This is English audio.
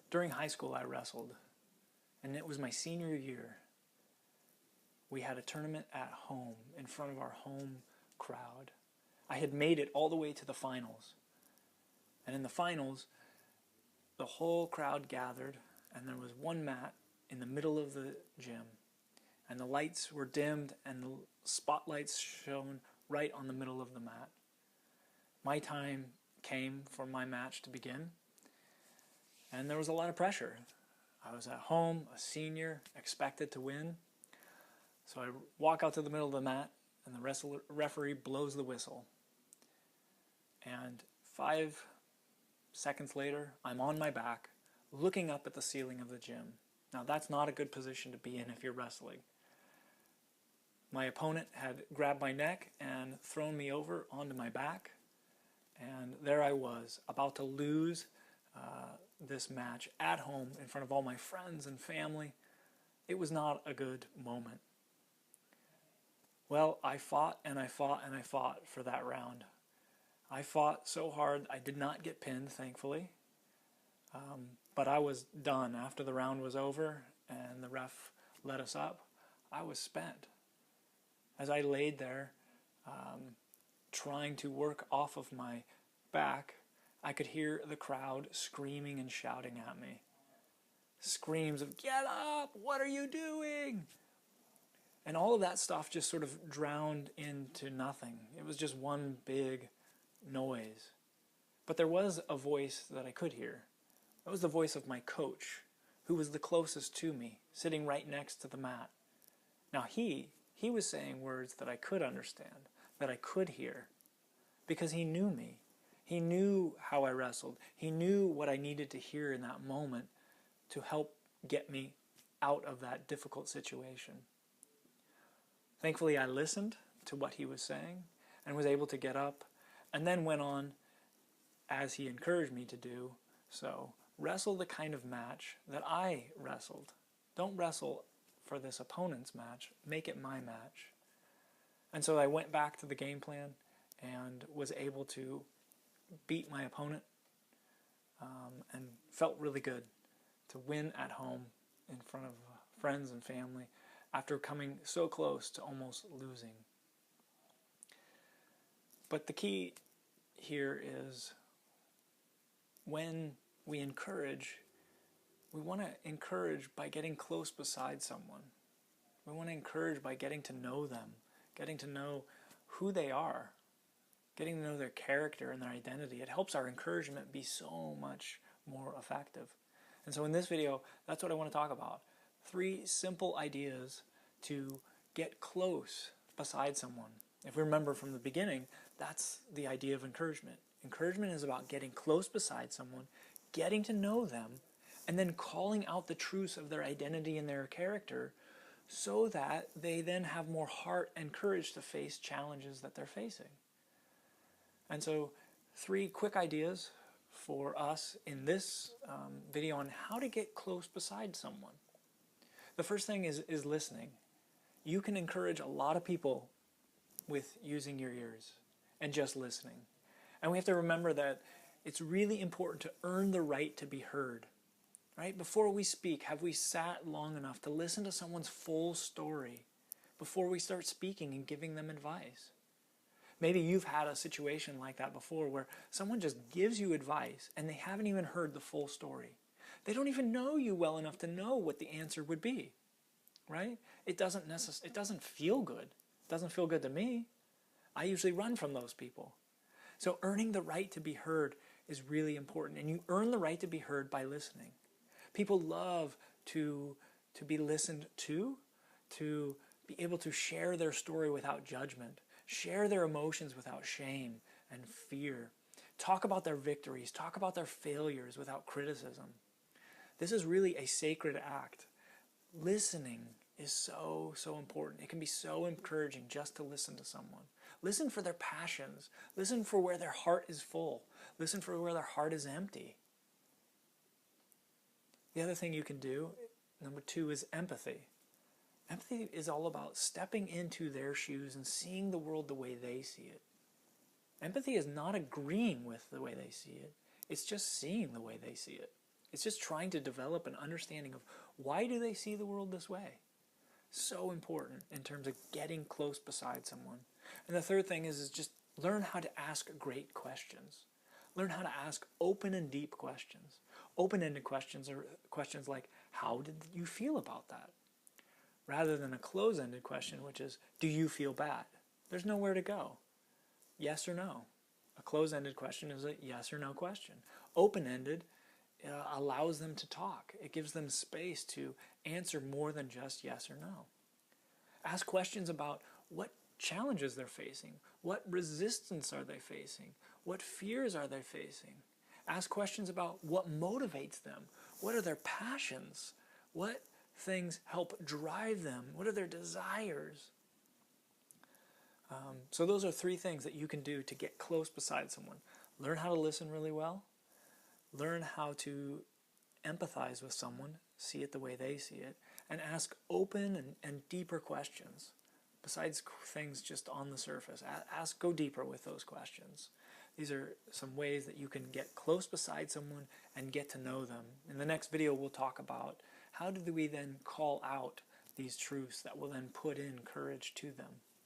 During high school, I wrestled, and it was my senior year. We had a tournament at home in front of our home crowd. I had made it all the way to the finals. And in the finals, the whole crowd gathered, and there was one mat in the middle of the gym. And the lights were dimmed, and the spotlights shone right on the middle of the mat. My time came for my match to begin, and there was a lot of pressure. I was at home, a senior, expected to win. So I walk out to the middle of the mat, and the referee blows the whistle. And 5 seconds later, I'm on my back, looking up at the ceiling of the gym. Now that's not a good position to be in if you're wrestling. My opponent had grabbed my neck and thrown me over onto my back, and there I was, about to lose this match at home in front of all my friends and family. It was not a good moment. Well, I fought and I fought and I fought for that round. I fought so hard. I did not get pinned, thankfully, but I was done after the round was over and the ref let us up. I was spent. As I laid there, trying to work off of my back, I could hear the crowd screaming and shouting at me. Screams of, "Get up! What are you doing?" And all of that stuff just sort of drowned into nothing. It was just one big noise. But there was a voice that I could hear. That was the voice of my coach, who was the closest to me, sitting right next to the mat. Now he was saying words that I could understand, that I could hear, because he knew me. He knew how I wrestled. He knew what I needed to hear in that moment to help get me out of that difficult situation. Thankfully, I listened to what he was saying and was able to get up, and then went on, as he encouraged me to do, so wrestle the kind of match that I wrestled. Don't wrestle for this opponent's match, make it my match. And so I went back to the game plan and was able to beat my opponent, and felt really good to win at home in front of friends and family after coming so close to almost losing. But the key here is, when we encourage, we want to encourage by getting close beside someone. We want to encourage by getting to know them, getting to know who they are, getting to know their character and their identity. It helps our encouragement be so much more effective. And so in this video, that's what I want to talk about. 3 simple ideas to get close beside someone. If we remember from the beginning, that's the idea of encouragement. Encouragement is about getting close beside someone, getting to know them, and then calling out the truths of their identity and their character so that they then have more heart and courage to face challenges that they're facing. And so 3 quick ideas for us in this video on how to get close beside someone. The first thing is listening. You can encourage a lot of people with using your ears and just listening. And we have to remember that it's really important to earn the right to be heard. Right? Before we speak, have we sat long enough to listen to someone's full story before we start speaking and giving them advice? Maybe you've had a situation like that before where someone just gives you advice and they haven't even heard the full story. They don't even know you well enough to know what the answer would be. Right? It doesn't feel good. It doesn't feel good to me. I usually run from those people. So earning the right to be heard is really important, and you earn the right to be heard by listening. People love to be listened to be able to share their story without judgment, share their emotions without shame and fear, talk about their victories, talk about their failures without criticism. This is really a sacred act. Listening is so important. It can be so encouraging just to listen to someone. Listen for their passions. Listen for where their heart is full. Listen for where their heart is empty. The other thing you can do, number 2, is empathy. Empathy is all about stepping into their shoes and seeing the world the way they see it. Empathy is not agreeing with the way they see it. It's just seeing the way they see it. It's just trying to develop an understanding of why do they see the world this way. So important in terms of getting close beside someone. And the third thing is just learn how to ask great questions. Learn how to ask open and deep questions. Open-ended questions are questions like, how did you feel about that? Rather than a close-ended question, which is, do you feel bad? There's nowhere to go. Yes or no. A close-ended question is a yes or no question. Open-ended allows them to talk. It gives them space to answer more than just yes or no. Ask questions about what challenges they're facing. What resistance are they facing? What fears are they facing? Ask questions about what motivates them. What are their passions? What things help drive them? What are their desires? So those are 3 things that you can do to get close beside someone. Learn how to listen really well. Learn how to empathize with someone, see it the way they see it, and ask open and deeper questions. Besides things just on the surface, go deeper with those questions. These are some ways that you can get close beside someone and get to know them. In the next video, we'll talk about how do we then call out these truths that will then put in courage to them.